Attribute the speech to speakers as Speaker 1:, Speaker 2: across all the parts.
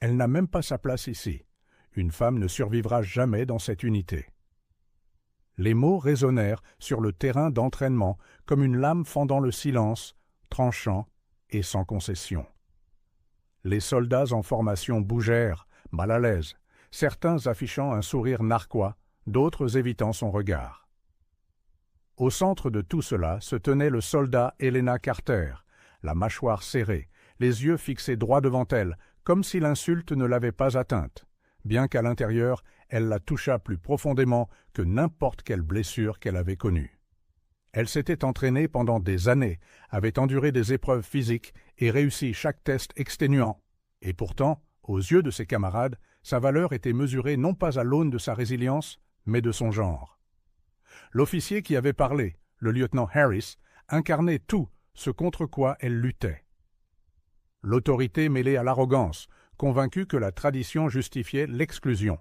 Speaker 1: Elle n'a même pas sa place ici. Une femme ne survivra jamais dans cette unité. » Les mots résonnèrent sur le terrain d'entraînement comme une lame fendant le silence, tranchant et sans concession. Les soldats en formation bougèrent, mal à l'aise, certains affichant un sourire narquois, d'autres évitant son regard. Au centre de tout cela se tenait le soldat Helena Carter, la mâchoire serrée, les yeux fixés droit devant elle, comme si l'insulte ne l'avait pas atteinte, bien qu'à l'intérieur, elle la touchât plus profondément que n'importe quelle blessure qu'elle avait connue. Elle s'était entraînée pendant des années, avait enduré des épreuves physiques et réussi chaque test exténuant. Et pourtant, aux yeux de ses camarades, sa valeur était mesurée non pas à l'aune de sa résilience, mais de son genre. L'officier qui avait parlé, le lieutenant Harris, incarnait tout ce contre quoi elle luttait. L'autorité mêlée à l'arrogance, convaincue que la tradition justifiait l'exclusion.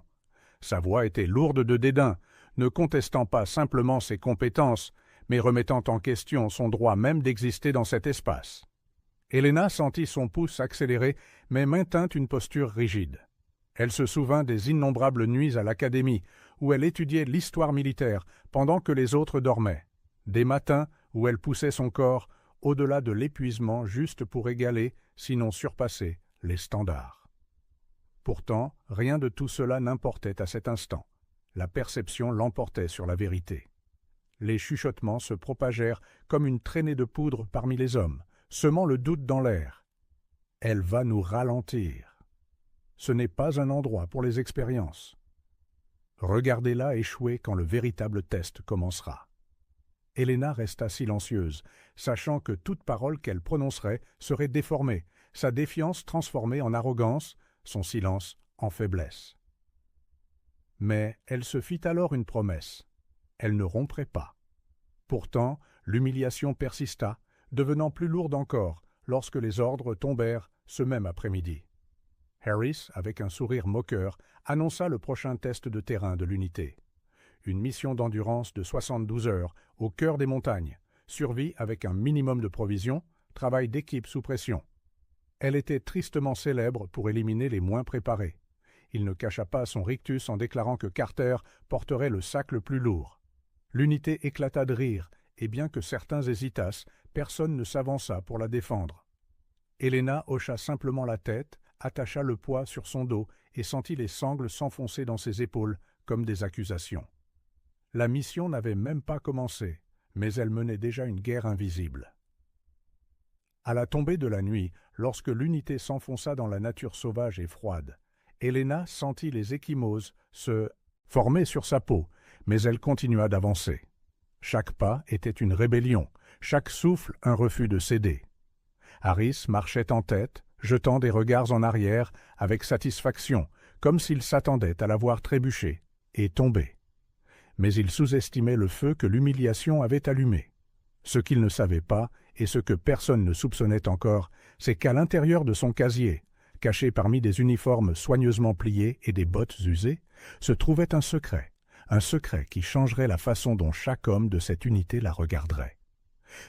Speaker 1: Sa voix était lourde de dédain, ne contestant pas simplement ses compétences, mais remettant en question son droit même d'exister dans cet espace. Helena sentit son pouce accélérer, mais maintint une posture rigide. Elle se souvint des innombrables nuits à l'académie, où elle étudiait l'histoire militaire pendant que les autres dormaient, des matins où elle poussait son corps au-delà de l'épuisement juste pour égaler, sinon surpasser, les standards. Pourtant, rien de tout cela n'importait à cet instant. La perception l'emportait sur la vérité. Les chuchotements se propagèrent comme une traînée de poudre parmi les hommes, semant le doute dans l'air. « Elle va nous ralentir. Ce n'est pas un endroit pour les expériences. Regardez-la échouer quand le véritable test commencera. » Helena resta silencieuse, sachant que toute parole qu'elle prononcerait serait déformée, sa défiance transformée en arrogance, son silence en faiblesse. Mais elle se fit alors une promesse. Elle ne romprait pas. Pourtant, l'humiliation persista, devenant plus lourde encore lorsque les ordres tombèrent ce même après-midi. Harris, avec un sourire moqueur, annonça le prochain test de terrain de l'unité. Une mission d'endurance de 72 heures au cœur des montagnes, survie avec un minimum de provisions, travail d'équipe sous pression. Elle était tristement célèbre pour éliminer les moins préparés. Il ne cacha pas son rictus en déclarant que Carter porterait le sac le plus lourd. L'unité éclata de rire, et bien que certains hésitassent, personne ne s'avança pour la défendre. Helena hocha simplement la tête, attacha le poids sur son dos et sentit les sangles s'enfoncer dans ses épaules comme des accusations. La mission n'avait même pas commencé, mais elle menait déjà une guerre invisible. À la tombée de la nuit, lorsque l'unité s'enfonça dans la nature sauvage et froide, Helena sentit les ecchymoses se former sur sa peau, mais elle continua d'avancer. Chaque pas était une rébellion, chaque souffle un refus de céder. Harris marchait en tête, jetant des regards en arrière avec satisfaction, comme s'il s'attendait à la voir trébucher et tomber. Mais il sous-estimait le feu que l'humiliation avait allumé. Ce qu'il ne savait pas, et ce que personne ne soupçonnait encore, c'est qu'à l'intérieur de son casier, caché parmi des uniformes soigneusement pliés et des bottes usées, se trouvait un secret qui changerait la façon dont chaque homme de cette unité la regarderait.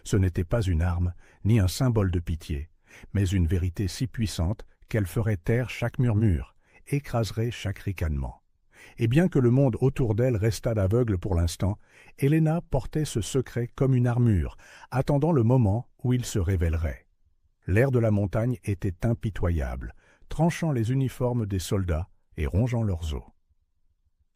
Speaker 1: Ce n'était pas une arme, ni un symbole de pitié, mais une vérité si puissante qu'elle ferait taire chaque murmure, écraserait chaque ricanement. Et bien que le monde autour d'elle restât aveugle pour l'instant, Helena portait ce secret comme une armure, attendant le moment où il se révélerait. L'air de la montagne était impitoyable, tranchant les uniformes des soldats et rongeant leurs os.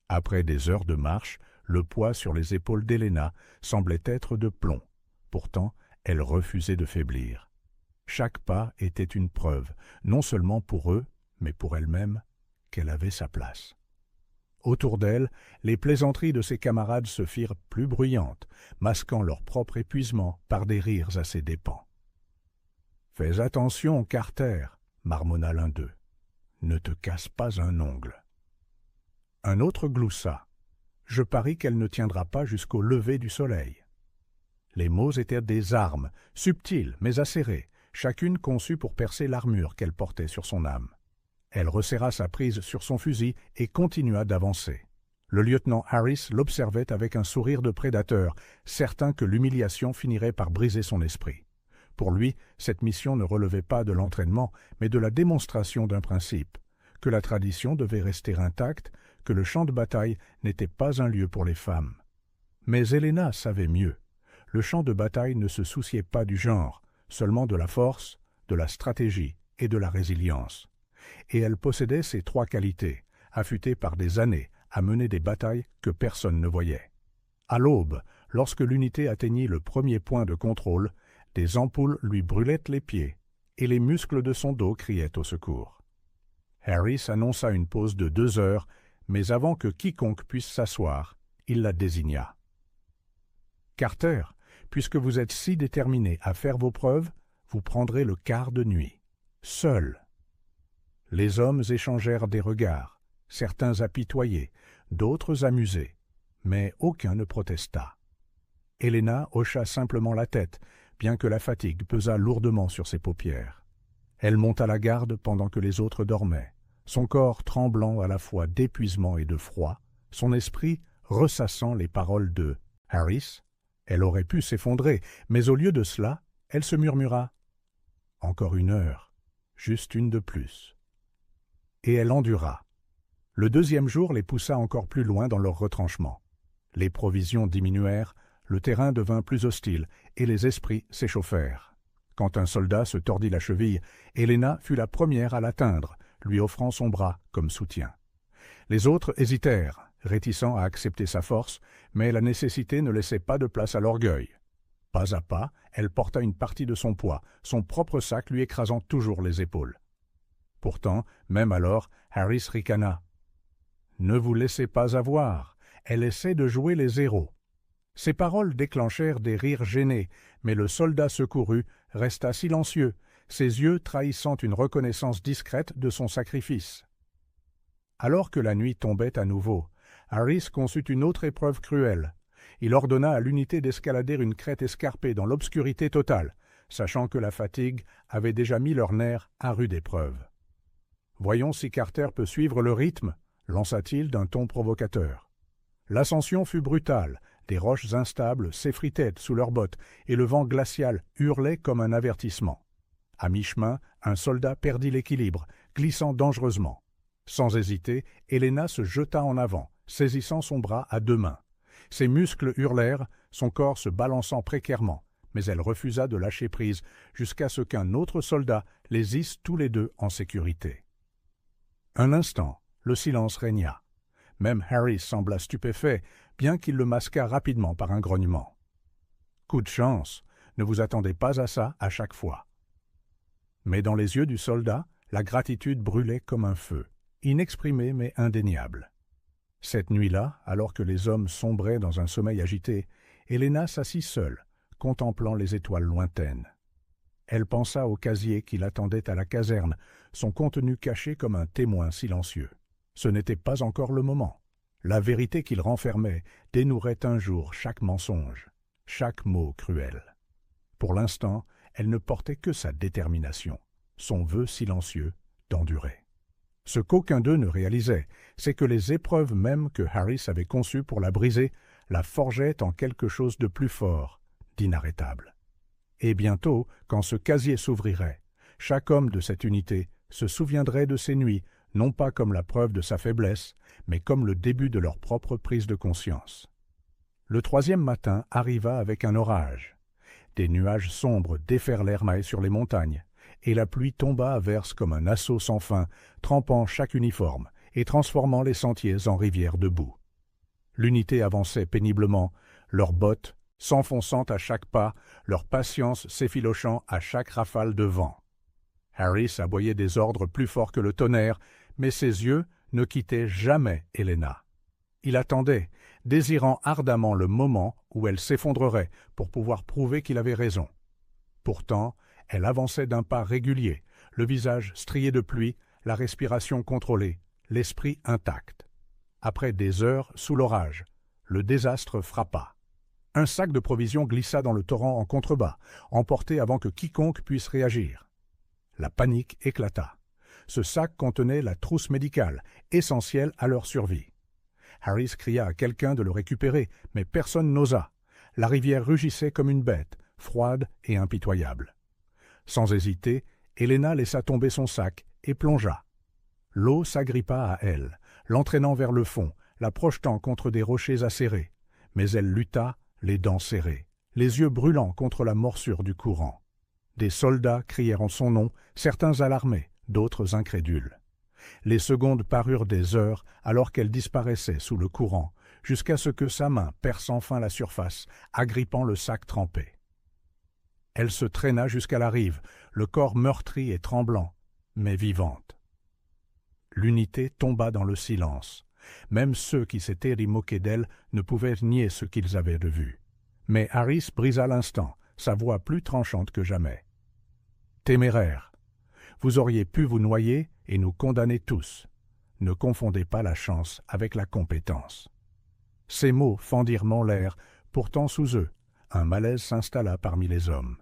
Speaker 1: Après des heures de marche, le poids sur les épaules d'Helena semblait être de plomb. Pourtant, elle refusait de faiblir. Chaque pas était une preuve, non seulement pour eux, mais pour elle-même, qu'elle avait sa place. Autour d'elle, les plaisanteries de ses camarades se firent plus bruyantes, masquant leur propre épuisement par des rires à ses dépens. « Fais attention, Carter, » marmonna l'un d'eux. « Ne te casse pas un ongle. » Un autre gloussa. « Je parie qu'elle ne tiendra pas jusqu'au lever du soleil. » Les mots étaient des armes, subtiles mais acérées, chacune conçue pour percer l'armure qu'elle portait sur son âme. Elle resserra sa prise sur son fusil et continua d'avancer. Le lieutenant Harris l'observait avec un sourire de prédateur, certain que l'humiliation finirait par briser son esprit. Pour lui, cette mission ne relevait pas de l'entraînement, mais de la démonstration d'un principe. que la tradition devait rester intacte, que le champ de bataille n'était pas un lieu pour les femmes. Mais Helena savait mieux. Le champ de bataille ne se souciait pas du genre, seulement de la force, de la stratégie et de la résilience. Et elle possédait ces trois qualités, affûtée par des années à mener des batailles que personne ne voyait. À l'aube, lorsque l'unité atteignit le premier point de contrôle, des ampoules lui brûlaient les pieds et les muscles de son dos criaient au secours. Harris annonça une pause de 2 heures, mais avant que quiconque puisse s'asseoir, il la désigna. « Carter, puisque vous êtes si déterminé à faire vos preuves, vous prendrez le quart de nuit, seul. » Les hommes échangèrent des regards, certains apitoyés, d'autres amusés, mais aucun ne protesta. Helena hocha simplement la tête, bien que la fatigue pesât lourdement sur ses paupières. Elle monta la garde pendant que les autres dormaient, son corps tremblant à la fois d'épuisement et de froid, son esprit ressassant les paroles de Harris. Elle aurait pu s'effondrer, mais au lieu de cela, elle se murmura « Encore 1 heure, juste une de plus. » Et elle endura. Le 2e jour les poussa encore plus loin dans leur retranchement. Les provisions diminuèrent, le terrain devint plus hostile et les esprits s'échauffèrent. Quand un soldat se tordit la cheville, Helena fut la première à l'atteindre, lui offrant son bras comme soutien. Les autres hésitèrent, réticents à accepter sa force, mais la nécessité ne laissait pas de place à l'orgueil. Pas à pas, elle porta une partie de son poids, son propre sac lui écrasant toujours les épaules. Pourtant, même alors, Harris ricana. « Ne vous laissez pas avoir, elle essaie de jouer les héros. » Ces paroles déclenchèrent des rires gênés, mais le soldat secouru resta silencieux, ses yeux trahissant une reconnaissance discrète de son sacrifice. Alors que la nuit tombait à nouveau, Harris conçut une autre épreuve cruelle. Il ordonna à l'unité d'escalader une crête escarpée dans l'obscurité totale, sachant que la fatigue avait déjà mis leurs nerfs à rude épreuve. « Voyons si Carter peut suivre le rythme », lança-t-il d'un ton provocateur. L'ascension fut brutale, des roches instables s'effritaient sous leurs bottes et le vent glacial hurlait comme un avertissement. À mi-chemin, un soldat perdit l'équilibre, glissant dangereusement. Sans hésiter, Helena se jeta en avant, saisissant son bras à 2 mains. Ses muscles hurlèrent, son corps se balançant précairement, mais elle refusa de lâcher prise jusqu'à ce qu'un autre soldat les hisse tous les deux en sécurité. Un instant, le silence régna. Même Harris sembla stupéfait, bien qu'il le masquât rapidement par un grognement. Coup de chance, ne vous attendez pas à ça à chaque fois. Mais dans les yeux du soldat, la gratitude brûlait comme un feu, inexprimé mais indéniable. Cette nuit-là, alors que les hommes sombraient dans un sommeil agité, Helena s'assit seule, contemplant les étoiles lointaines. Elle pensa au casier qui l'attendait à la caserne, son contenu caché comme un témoin silencieux. Ce n'était pas encore le moment. La vérité qu'il renfermait dénouerait un jour chaque mensonge, chaque mot cruel. Pour l'instant, elle ne portait que sa détermination, son vœu silencieux d'endurer. Ce qu'aucun d'eux ne réalisait, c'est que les épreuves mêmes que Harris avait conçues pour la briser la forgeaient en quelque chose de plus fort, d'inarrêtable. Et bientôt, quand ce casier s'ouvrirait, chaque homme de cette unité se souviendrait de ces nuits, non pas comme la preuve de sa faiblesse, mais comme le début de leur propre prise de conscience. Le 3e matin arriva avec un orage. Des nuages sombres déferlèrent sur les montagnes, et la pluie tomba à verse comme un assaut sans fin, trempant chaque uniforme et transformant les sentiers en rivières de boue. L'unité avançait péniblement, leurs bottes s'enfonçant à chaque pas, leur patience s'effilochant à chaque rafale de vent. Harris aboyait des ordres plus forts que le tonnerre, mais ses yeux ne quittaient jamais Helena. Il attendait, désirant ardemment le moment où elle s'effondrerait pour pouvoir prouver qu'il avait raison. Pourtant, elle avançait d'un pas régulier, le visage strié de pluie, la respiration contrôlée, l'esprit intact. Après des heures sous l'orage, le désastre frappa. Un sac de provisions glissa dans le torrent en contrebas, emporté avant que quiconque puisse réagir. La panique éclata. Ce sac contenait la trousse médicale, essentielle à leur survie. Harris cria à quelqu'un de le récupérer, mais personne n'osa. La rivière rugissait comme une bête, froide et impitoyable. Sans hésiter, Helena laissa tomber son sac et plongea. L'eau s'agrippa à elle, l'entraînant vers le fond, la projetant contre des rochers acérés. Mais elle lutta, les dents serrées, les yeux brûlants contre la morsure du courant. Des soldats crièrent en son nom, certains alarmés, d'autres incrédules. Les secondes parurent des heures alors qu'elle disparaissait sous le courant, jusqu'à ce que sa main perce enfin la surface, agrippant le sac trempé. Elle se traîna jusqu'à la rive, le corps meurtri et tremblant, mais vivante. L'unité tomba dans le silence. Même ceux qui s'étaient moqués d'elle ne pouvaient nier ce qu'ils avaient vu. Mais Harris brisa l'instant, sa voix plus tranchante que jamais. « Téméraire, vous auriez pu vous noyer et nous condamner tous. Ne confondez pas la chance avec la compétence. » Ces mots fendirent l'air, pourtant sous eux. Un malaise s'installa parmi les hommes.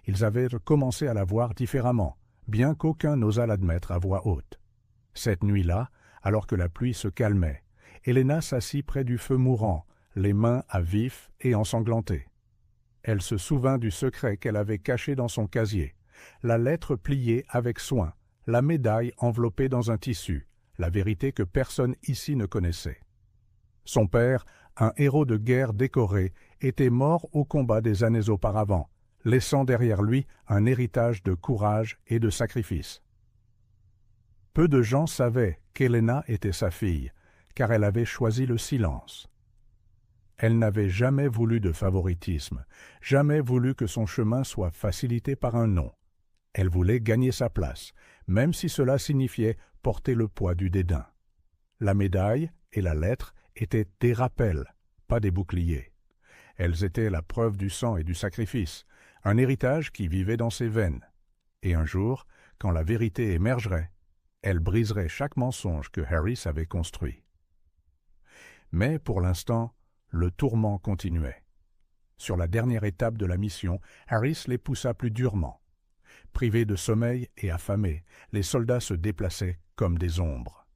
Speaker 1: Ils avaient commencé à la voir différemment, bien qu'aucun n'osât l'admettre à voix haute. Cette nuit-là, alors que la pluie se calmait, Helena s'assit près du feu mourant, les mains à vif et ensanglantées. Elle se souvint du secret qu'elle avait caché dans son casier, la lettre pliée avec soin, la médaille enveloppée dans un tissu, la vérité que personne ici ne connaissait. Son père, un héros de guerre décoré, était mort au combat des années auparavant, laissant derrière lui un héritage de courage et de sacrifice. Peu de gens savaient qu'Helena était sa fille, car elle avait choisi le silence. Elle n'avait jamais voulu de favoritisme, jamais voulu que son chemin soit facilité par un nom. Elle voulait gagner sa place, même si cela signifiait porter le poids du dédain. La médaille et la lettre étaient des rappels, pas des boucliers. Elles étaient la preuve du sang et du sacrifice, un héritage qui vivait dans ses veines. Et un jour, quand la vérité émergerait, elle briserait chaque mensonge que Harris avait construit. Mais pour l'instant, le tourment continuait. Sur la dernière étape de la mission, Harris les poussa plus durement. Privés de sommeil et affamés, les soldats se déplaçaient comme des ombres.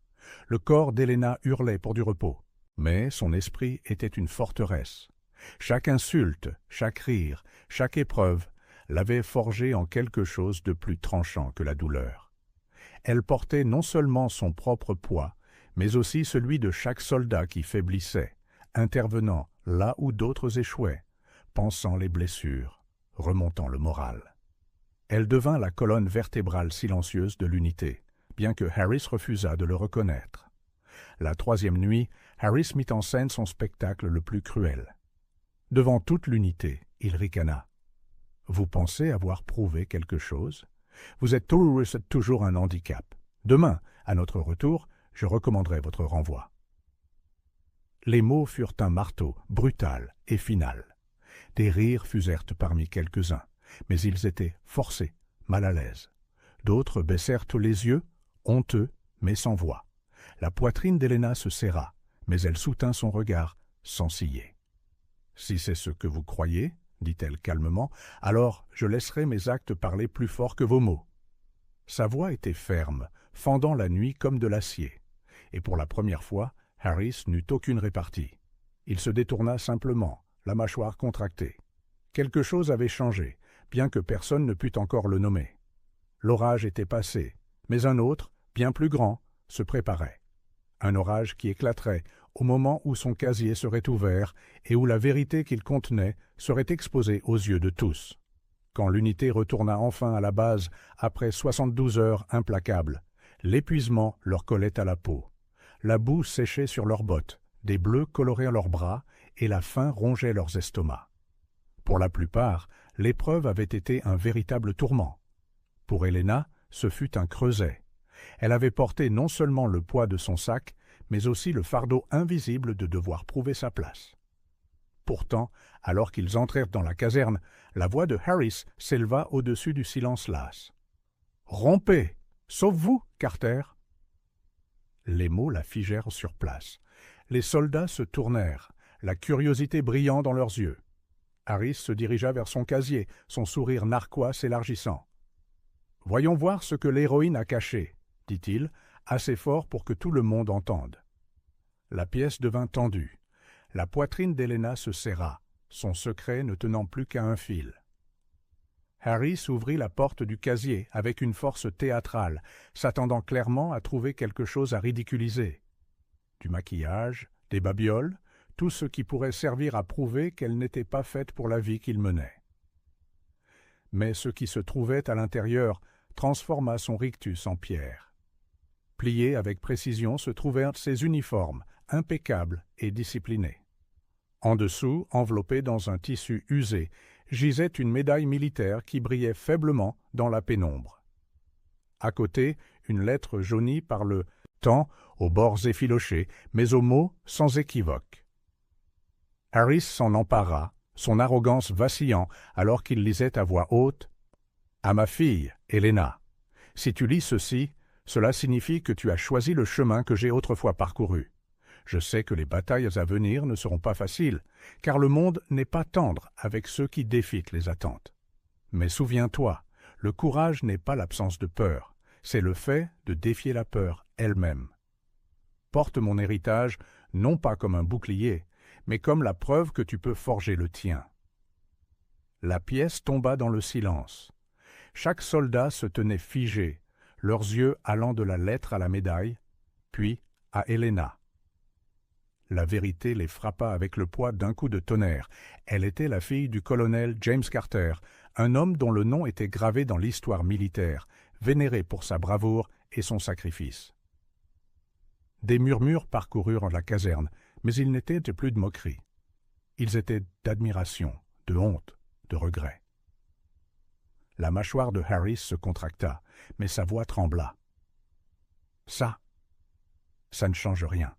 Speaker 1: Le corps d'Helena hurlait pour du repos, mais son esprit était une forteresse. Chaque insulte, chaque rire, chaque épreuve l'avait forgé en quelque chose de plus tranchant que la douleur. Elle portait non seulement son propre poids, mais aussi celui de chaque soldat qui faiblissait, intervenant là où d'autres échouaient, pansant les blessures, remontant le moral. Elle devint la colonne vertébrale silencieuse de l'unité, bien que Harris refusât de le reconnaître. La troisième nuit, Harris mit en scène son spectacle le plus cruel. Devant toute l'unité, il ricana. « Vous pensez avoir prouvé quelque chose ? Vous êtes toujours un handicap. Demain, à notre retour, je recommanderai votre renvoi. » Les mots furent un marteau, brutal et final. Des rires fusèrent parmi quelques-uns, mais ils étaient forcés, mal à l'aise. D'autres baissèrent les yeux, honteux, mais sans voix. La poitrine d'Helena se serra, mais elle soutint son regard, sans ciller. « Si c'est ce que vous croyez, dit-elle calmement, « alors je laisserai mes actes parler plus fort que vos mots. » Sa voix était ferme, fendant la nuit comme de l'acier. Et pour la première fois, Harris n'eut aucune répartie. Il se détourna simplement, la mâchoire contractée. Quelque chose avait changé, bien que personne ne pût encore le nommer. L'orage était passé, mais un autre, bien plus grand, se préparait. Un orage qui éclaterait au moment où son casier serait ouvert et où la vérité qu'il contenait serait exposée aux yeux de tous. Quand l'unité retourna enfin à la base après 72 heures implacables, l'épuisement leur collait à la peau. La boue séchait sur leurs bottes, des bleus coloraient leurs bras et la faim rongeait leurs estomacs. Pour la plupart, l'épreuve avait été un véritable tourment. Pour Helena, ce fut un creuset. Elle avait porté non seulement le poids de son sac, mais aussi le fardeau invisible de devoir prouver sa place. Pourtant, alors qu'ils entrèrent dans la caserne, la voix de Harris s'éleva au-dessus du silence las. « Rompez! Sauf-vous, Carter !» Les mots la figèrent sur place. Les soldats se tournèrent, la curiosité brillant dans leurs yeux. Harris se dirigea vers son casier, son sourire narquois s'élargissant. « Voyons voir ce que l'héroïne a caché, » dit-il, assez fort pour que tout le monde entende. La pièce devint tendue. La poitrine d'Helena se serra, son secret ne tenant plus qu'à un fil. Harris ouvrit la porte du casier avec une force théâtrale, s'attendant clairement à trouver quelque chose à ridiculiser. Du maquillage, des babioles, tout ce qui pourrait servir à prouver qu'elle n'était pas faite pour la vie qu'il menait. Mais ce qui se trouvait à l'intérieur transforma son rictus en pierre. Pliés avec précision se trouvaient ses uniformes, impeccables et disciplinés. En dessous, enveloppée dans un tissu usé, gisait une médaille militaire qui brillait faiblement dans la pénombre. À côté, une lettre jaunie par le temps, aux bords effilochés, mais aux mots sans équivoque. Harris s'en empara, son arrogance vacillant alors qu'il lisait à voix haute « À ma fille, Helena, si tu lis ceci, cela signifie que tu as choisi le chemin que j'ai autrefois parcouru. Je sais que les batailles à venir ne seront pas faciles, car le monde n'est pas tendre avec ceux qui défitent les attentes. Mais souviens-toi, le courage n'est pas l'absence de peur, c'est le fait de défier la peur elle-même. Porte mon héritage non pas comme un bouclier, mais comme la preuve que tu peux forger le tien. » La pièce tomba dans le silence. Chaque soldat se tenait figé, leurs yeux allant de la lettre à la médaille, puis à Helena. La vérité les frappa avec le poids d'un coup de tonnerre. Elle était la fille du colonel James Carter, un homme dont le nom était gravé dans l'histoire militaire, vénéré pour sa bravoure et son sacrifice. Des murmures parcoururent la caserne, mais ils n'étaient plus de moquerie. Ils étaient d'admiration, de honte, de regret. La mâchoire de Harris se contracta, mais sa voix trembla. « Ça ne change rien. »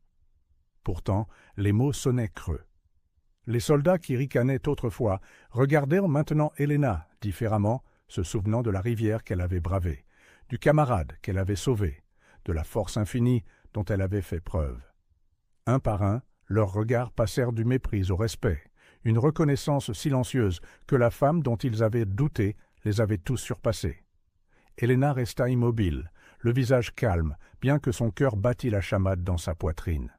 Speaker 1: Pourtant, les mots sonnaient creux. Les soldats qui ricanaient autrefois regardèrent maintenant Helena différemment, se souvenant de la rivière qu'elle avait bravée, du camarade qu'elle avait sauvé, de la force infinie dont elle avait fait preuve. Un par un, leurs regards passèrent du mépris au respect, une reconnaissance silencieuse que la femme dont ils avaient douté les avait tous surpassés. Helena resta immobile, le visage calme, bien que son cœur battît la chamade dans sa poitrine.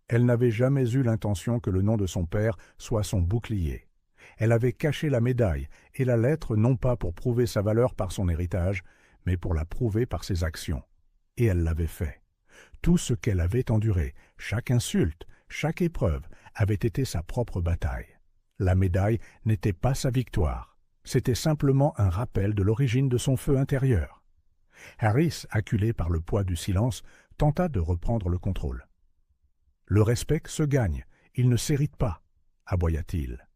Speaker 1: Elle n'avait jamais eu l'intention que le nom de son père soit son bouclier. Elle avait caché la médaille et la lettre non pas pour prouver sa valeur par son héritage, mais pour la prouver par ses actions. Et elle l'avait fait. Tout ce qu'elle avait enduré, chaque insulte, chaque épreuve, avait été sa propre bataille. La médaille n'était pas sa victoire. C'était simplement un rappel de l'origine de son feu intérieur. Harris, acculé par le poids du silence, tenta de reprendre le contrôle. « Le respect se gagne, il ne s'hérite pas, » aboya-t-il.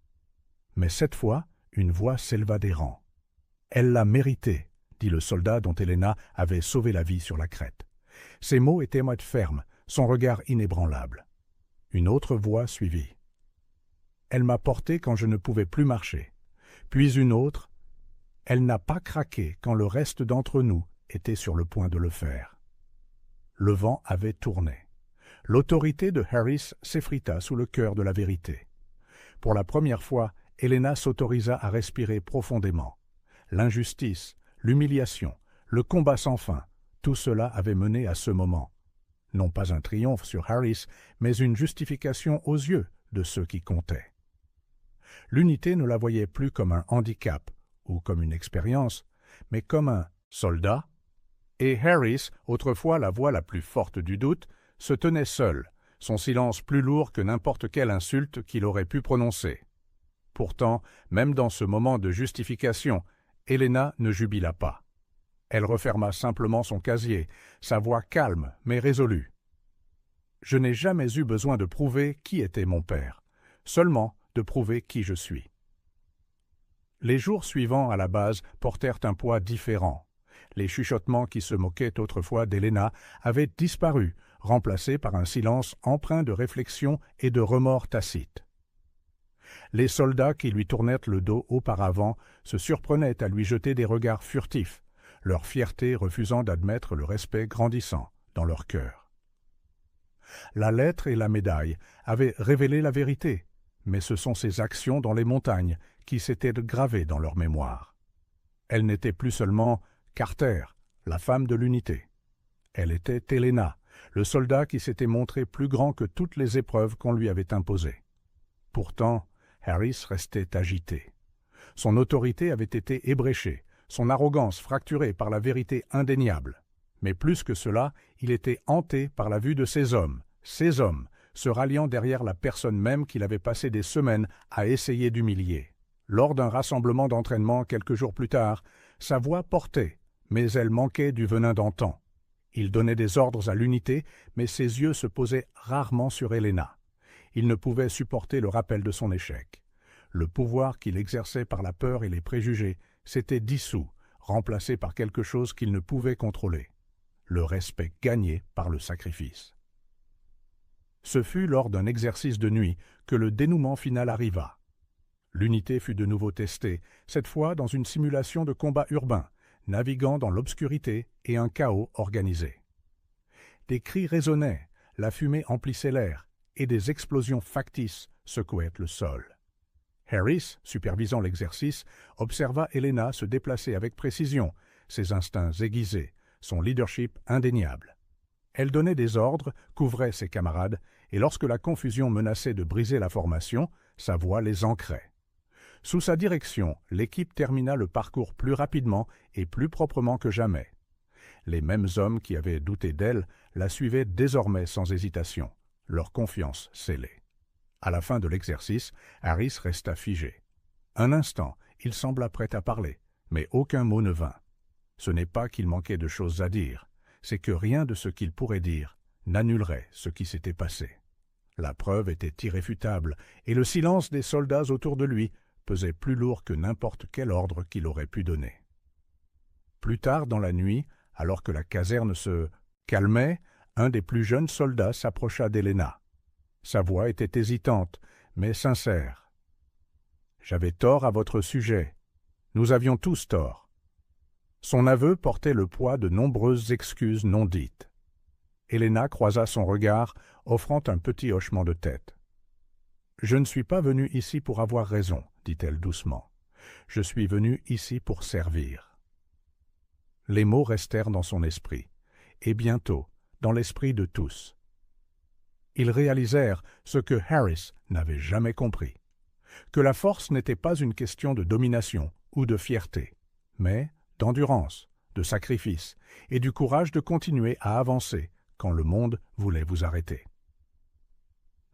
Speaker 1: Mais cette fois, une voix s'éleva des rangs. « Elle l'a mérité, » dit le soldat dont Helena avait sauvé la vie sur la crête. Ses mots étaient fermes, son regard inébranlable. Une autre voix suivit. « Elle m'a porté quand je ne pouvais plus marcher. » Puis une autre. « Elle n'a pas craqué quand le reste d'entre nous était sur le point de le faire. » Le vent avait tourné. L'autorité de Harris s'effrita sous le cœur de la vérité. Pour la première fois, Helena s'autorisa à respirer profondément. L'injustice, l'humiliation, le combat sans fin, tout cela avait mené à ce moment. Non pas un triomphe sur Harris, mais une justification aux yeux de ceux qui comptaient. L'unité ne la voyait plus comme un handicap ou comme une expérience, mais comme un soldat. Et Harris, autrefois la voix la plus forte du doute, se tenait seul, son silence plus lourd que n'importe quelle insulte qu'il aurait pu prononcer. Pourtant, même dans ce moment de justification, Helena ne jubila pas. Elle referma simplement son casier, sa voix calme mais résolue. « Je n'ai jamais eu besoin de prouver qui était mon père, seulement de prouver qui je suis. » Les jours suivants à la base portèrent un poids différent. Les chuchotements qui se moquaient autrefois d'Helena avaient disparu, remplacés par un silence empreint de réflexion et de remords tacites. Les soldats qui lui tournaient le dos auparavant se surprenaient à lui jeter des regards furtifs, leur fierté refusant d'admettre le respect grandissant dans leur cœur. La lettre et la médaille avaient révélé la vérité, mais ce sont ces actions dans les montagnes qui s'étaient gravées dans leur mémoire. Elle n'était plus seulement Carter, la femme de l'unité. Elle était Helena, le soldat qui s'était montré plus grand que toutes les épreuves qu'on lui avait imposées. Pourtant, Harris restait agité. Son autorité avait été ébréchée, son arrogance fracturée par la vérité indéniable. Mais plus que cela, il était hanté par la vue de ces hommes, se ralliant derrière la personne même qu'il avait passé des semaines à essayer d'humilier. Lors d'un rassemblement d'entraînement quelques jours plus tard, sa voix portait, mais elle manquait du venin d'antan. Il donnait des ordres à l'unité, mais ses yeux se posaient rarement sur Helena. Il ne pouvait supporter le rappel de son échec. Le pouvoir qu'il exerçait par la peur et les préjugés s'était dissous, remplacé par quelque chose qu'il ne pouvait contrôler. Le respect gagné par le sacrifice. Ce fut lors d'un exercice de nuit que le dénouement final arriva. L'unité fut de nouveau testée, cette fois dans une simulation de combat urbain, naviguant dans l'obscurité et un chaos organisé. Des cris résonnaient, la fumée emplissait l'air, et des explosions factices secouaient le sol. Harris, supervisant l'exercice, observa Helena se déplacer avec précision, ses instincts aiguisés, son leadership indéniable. Elle donnait des ordres, couvrait ses camarades, et lorsque la confusion menaçait de briser la formation, sa voix les ancrait. Sous sa direction, l'équipe termina le parcours plus rapidement et plus proprement que jamais. Les mêmes hommes qui avaient douté d'elle la suivaient désormais sans hésitation, leur confiance scellée. À la fin de l'exercice, Harris resta figé. Un instant, il sembla prêt à parler, mais aucun mot ne vint. Ce n'est pas qu'il manquait de choses à dire, c'est que rien de ce qu'il pourrait dire n'annulerait ce qui s'était passé. La preuve était irréfutable, et le silence des soldats autour de lui pesait plus lourd que n'importe quel ordre qu'il aurait pu donner. Plus tard dans la nuit, alors que la caserne se calmait, un des plus jeunes soldats s'approcha d'Helena. Sa voix était hésitante, mais sincère. « J'avais tort à votre sujet. Nous avions tous tort. » Son aveu portait le poids de nombreuses excuses non dites. Helena croisa son regard, offrant un petit hochement de tête. « Je ne suis pas venue ici pour avoir raison, » dit-elle doucement. « Je suis venue ici pour servir. » Les mots restèrent dans son esprit, et bientôt, dans l'esprit de tous. Ils réalisèrent ce que Harris n'avait jamais compris, que la force n'était pas une question de domination ou de fierté, mais d'endurance, de sacrifice et du courage de continuer à avancer quand le monde voulait vous arrêter.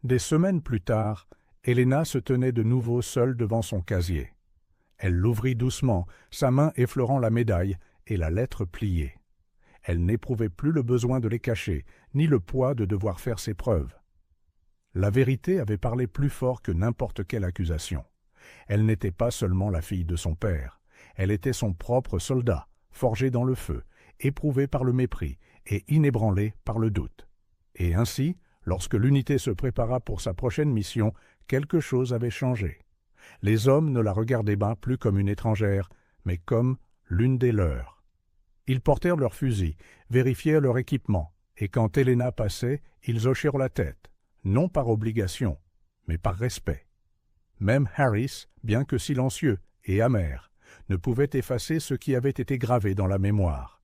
Speaker 1: Des semaines plus tard, Helena se tenait de nouveau seule devant son casier. Elle l'ouvrit doucement, sa main effleurant la médaille et la lettre pliée. Elle n'éprouvait plus le besoin de les cacher, ni le poids de devoir faire ses preuves. La vérité avait parlé plus fort que n'importe quelle accusation. Elle n'était pas seulement la fille de son père, elle était son propre soldat, forgé dans le feu, éprouvé par le mépris et inébranlé par le doute. Et ainsi, lorsque l'unité se prépara pour sa prochaine mission, quelque chose avait changé. Les hommes ne la regardaient pas plus comme une étrangère, mais comme l'une des leurs. Ils portèrent leurs fusils, vérifièrent leur équipement, et quand Helena passait, ils hochèrent la tête, non par obligation, mais par respect. Même Harris, bien que silencieux et amer, ne pouvait effacer ce qui avait été gravé dans la mémoire.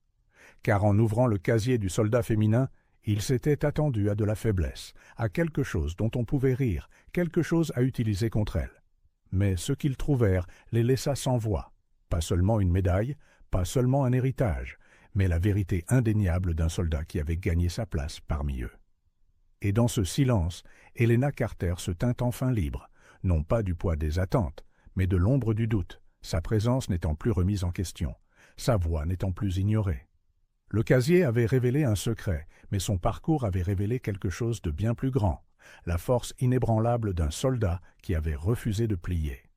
Speaker 1: Car en ouvrant le casier du soldat féminin, il s'était attendu à de la faiblesse, à quelque chose dont on pouvait rire, quelque chose à utiliser contre elle. Mais ce qu'ils trouvèrent les laissa sans voix, pas seulement une médaille, pas seulement un héritage, mais la vérité indéniable d'un soldat qui avait gagné sa place parmi eux. Et dans ce silence, Helena Carter se tint enfin libre, non pas du poids des attentes, mais de l'ombre du doute, sa présence n'étant plus remise en question, sa voix n'étant plus ignorée. Le casier avait révélé un secret, mais son parcours avait révélé quelque chose de bien plus grand, la force inébranlable d'un soldat qui avait refusé de plier.